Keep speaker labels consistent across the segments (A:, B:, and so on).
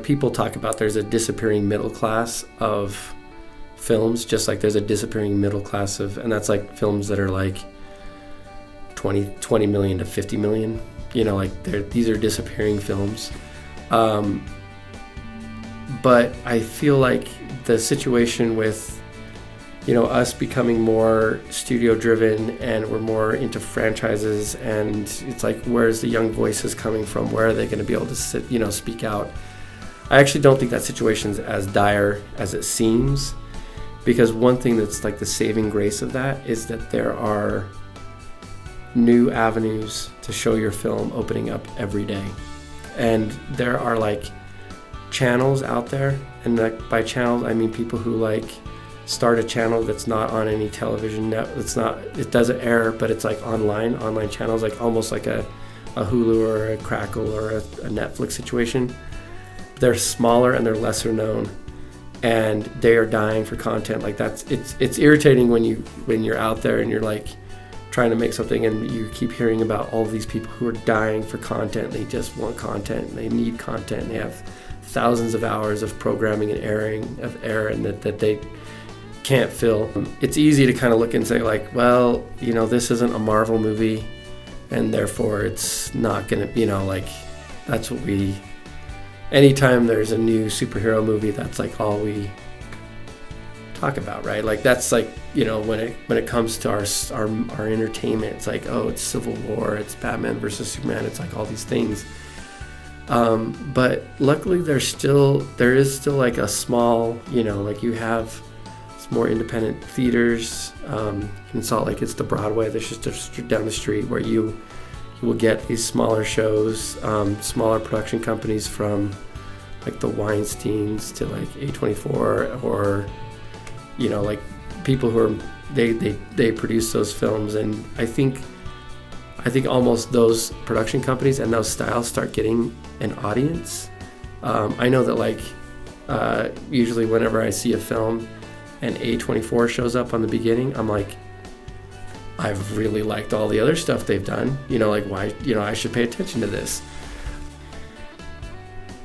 A: people talk about there's a disappearing middle class of films, just like there's a disappearing middle class of, and that's like films that are like 20 million to 50 million, you know, like these are disappearing films. But I feel like the situation with, you know, us becoming more studio driven and we're more into franchises, and it's like, where's the young voices coming from? Where are they going to be able to sit, you know, speak out? I actually don't think that situation's as dire as it seems, because one thing that's like the saving grace of that is that there are new avenues to show your film opening up every day. And there are like channels out there, and like by channels I mean people who like start a channel that's not on any television net, it doesn't air, but it's like online channels, like almost like a Hulu or a Crackle or a Netflix situation. They're smaller and they're lesser known, and they are dying for content. Like it's irritating when you're out there and you're like trying to make something and you keep hearing about all these people who are dying for content. They just want content, and they need content, and they have thousands of hours of programming and air and that they can't fill. It's easy to kind of look and say like, well, you know, this isn't a Marvel movie and therefore it's not gonna, you know, like that's what anytime there's a new superhero movie, that's like all we talk about, right? Like that's like, you know, when it comes to our entertainment, it's like, oh, it's Civil War, it's Batman versus Superman, it's like all these things. But luckily there is still like a small, you know, like you have more independent theaters in Salt Lake. It's the Broadway that's just down the street, where you will get these smaller shows, smaller production companies from like the Weinsteins to like A24, or, you know, like people who are they produce those films. And I think almost those production companies and those styles start getting an audience. I know that like usually whenever I see a film and A24 shows up on the beginning, I'm like, I've really liked all the other stuff they've done. You know, like why, you know, I should pay attention to this.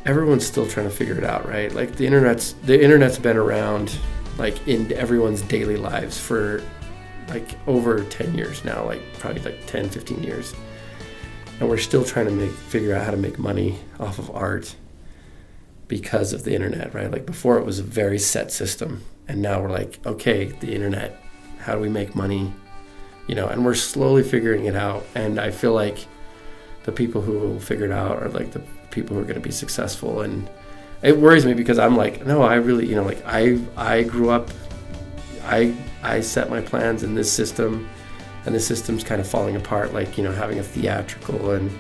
A: Everyone's still trying to figure it out, right? Like the internet's been around like in everyone's daily lives for like over 10 years now, like probably like 10, 15 years. And we're still trying to figure out how to make money off of art because of the internet, right? Like before it was a very set system, and now we're like, okay, the internet, how do we make money? You know, and we're slowly figuring it out. And I feel like the people who will figure it out are like the people who are going to be successful. And it worries me because I'm like, no, I really, you know, like I grew up, I set my plans in this system, and the system's kind of falling apart, like, you know, having a theatrical. And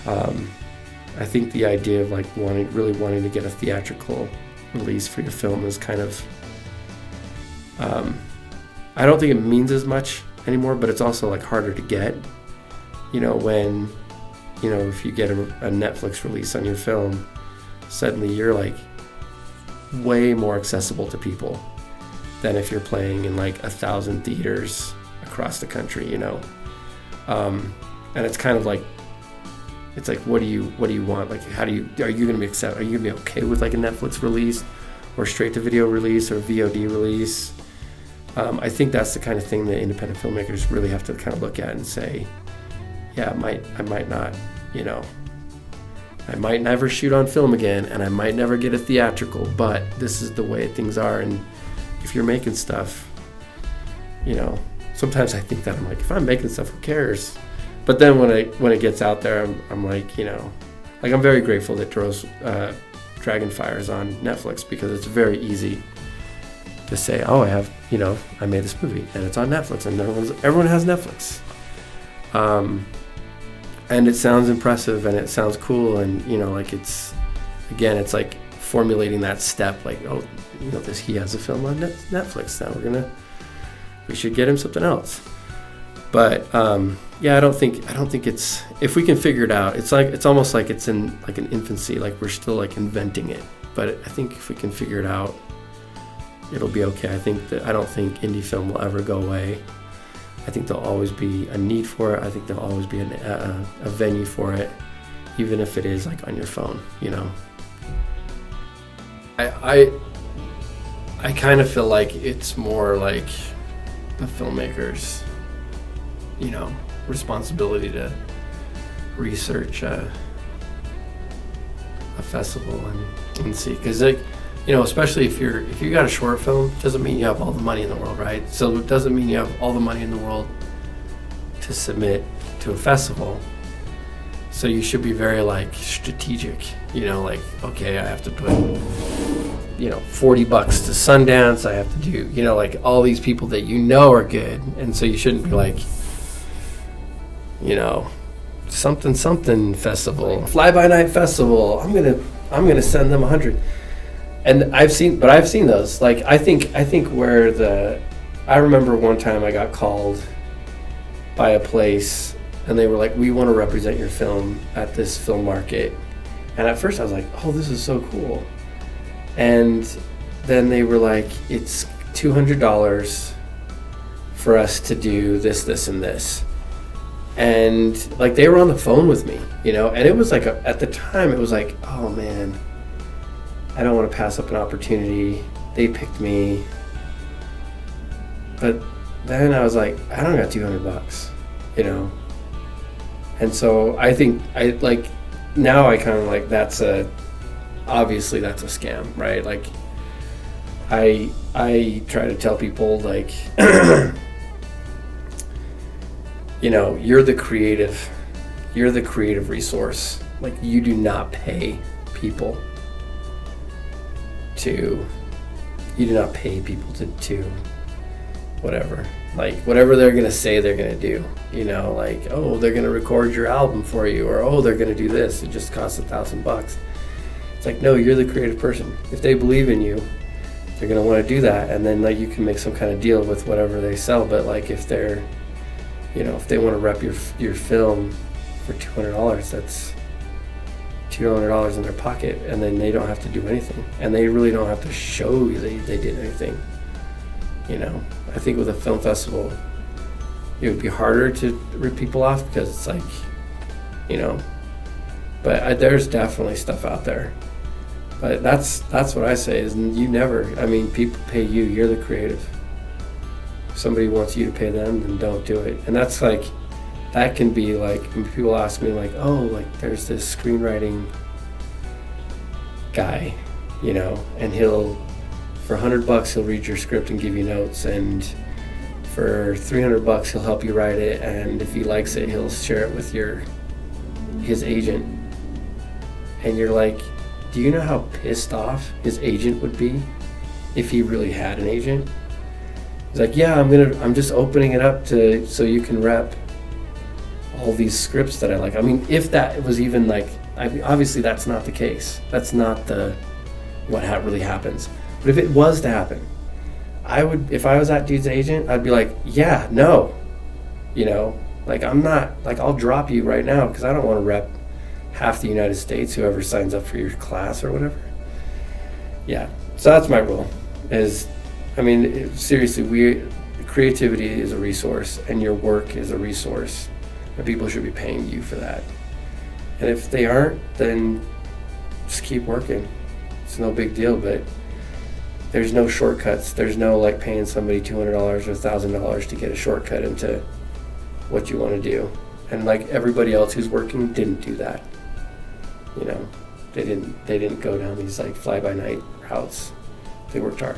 A: I think the idea of like really wanting to get a theatrical release for your film is kind of, I don't think it means as much anymore, but it's also like harder to get, you know, when, you know, if you get a Netflix release on your film, suddenly you're like way more accessible to people than if you're playing in like 1,000 theaters across the country, you know. And it's kind of like, it's like, what do you want? Like, are you going to be okay with like a Netflix release or straight to video release or VOD release? I think that's the kind of thing that independent filmmakers really have to kind of look at and say, yeah, I might not, you know, I might never shoot on film again, and I might never get a theatrical, but this is the way things are. And if you're making stuff, you know, sometimes I think that I'm like, if I'm making stuff, who cares? But then when it gets out there, I'm like, you know, like I'm very grateful that Dragonfire is on Netflix, because it's very easy to say, oh, I made this movie and it's on Netflix, and everyone has Netflix. And it sounds impressive and it sounds cool, and, you know, like it's like formulating that step, like, oh, you know, he has a film on Netflix, now we should get him something else. But yeah, I don't think it's, if we can figure it out, it's almost like it's in like an infancy, like we're still like inventing it. But I think if we can figure it out, it'll be okay. I don't think indie film will ever go away. I think there'll always be a need for it. I think there'll always be a venue for it, even if it is like on your phone, you know. I kind of feel like it's more like the filmmakers, responsibility to research a festival and see, because especially if you got a short film, doesn't mean you have all the money in the world, right? So it doesn't mean you have all the money in the world to submit to a festival. So you should be very strategic, okay, I have to put $40 to Sundance, I have to do all these people that are good, and so you shouldn't be something festival, fly by night festival, I'm gonna send them 100. And I've seen those. I think where I remember one time I got called by a place and they were like, we want to represent your film at this film market. And at first I was like, oh, this is so cool. And then they were like, it's $200 for us to do this, and this. And they were on the phone with me, and it was at the time it was like, oh man, I don't want to pass up an opportunity. They picked me. But then I was like, I don't got $200, And so I think now I kind of obviously that's a scam, right? I try to tell people you're the creative resource. You do not pay people to whatever. Whatever they're going to say they're going to do, oh, they're going to record your album for you, or oh, they're going to do this. It just costs $1,000. It's no, you're the creative person. If they believe in you, they're going to want to do that. And then you can make some kind of deal with whatever they sell. But if they're, if they want to rep your film for $200, that's $200 in their pocket, and then they don't have to do anything. And they really don't have to show you they did anything. I think with a film festival, it would be harder to rip people off because it's but there's definitely stuff out there. But that's what I say is people pay you, you're the creative. If somebody wants you to pay them, then don't do it. And that's that can be when people ask me there's this screenwriting guy, and for $100 he'll read your script and give you notes, and for $300 he'll help you write it, and if he likes it he'll share it with his agent. And you're do you know how pissed off his agent would be if he really had an agent? He's yeah, I'm just opening it up so you can rep all these scripts that I like. If that was even obviously that's not the case. That's not what really happens. But if it was to happen, if I was that dude's agent, I'd be yeah, no, I'm not, I'll drop you right now because I don't want to rep half the United States, whoever signs up for your class or whatever. Yeah, so that's my rule. Seriously, creativity is a resource, and your work is a resource, and people should be paying you for that. And if they aren't, then just keep working. It's no big deal, but there's no shortcuts. There's no paying somebody $200 or $1,000 to get a shortcut into what you want to do. And everybody else who's working didn't do that. They didn't go down these fly by night routes. They worked hard.